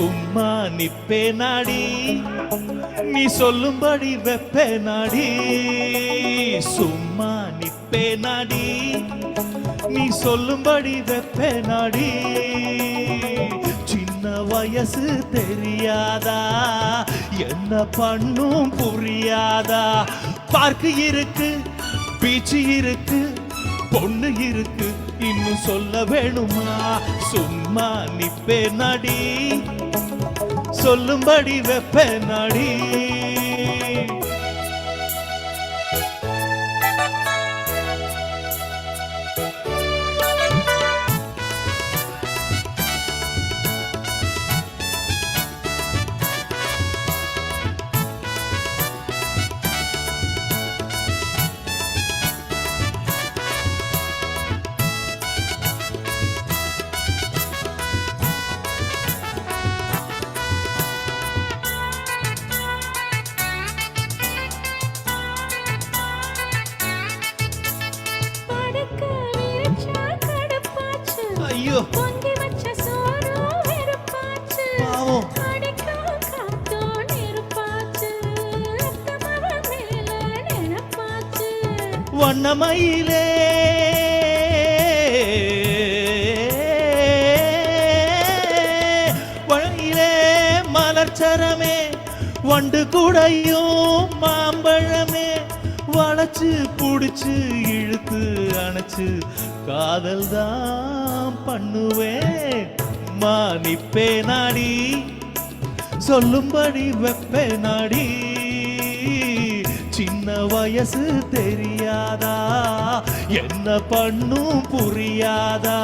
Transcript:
சும்மா நிப்பே நாடி நீ சொல்லும்படி வெப்பே நாடி சும்மா நிப்பே நாடி நீ சொல்லும்படி வெப்பே நாடி சின்ன வயசு தெரியாதா என்ன பண்ணும் புரியாதா பார்க்கு இருக்கு பீச்சு இருக்கு பொண்ணு இருக்கு இன்னும் சொல்ல வேணுமா சும்மா நிப்பே நாடி சொல்லும்படி வெப்பே நாடி ஐயோ பொங்கி வச்ச சோறு வெறுப்பாச்சு பாவம் அடிக்கும் காத்தோன் நெருப்பாச்சு அத்தமர மேல நெனப்பாச்சு வண்ணமயிலே வழியிலே மலர்ச்சரமே வண்டு கூடையும் மாம்பழமே வளைச்சு புடிச்சு இழுத்து அணைச்சு காதல் தான் பண்ணுவேன் மானிப்பே நாடி சொல்லும்படி வெப்பே நாடி சின்ன வயசு தெரியாதா என்ன பண்ணும் புரியாதா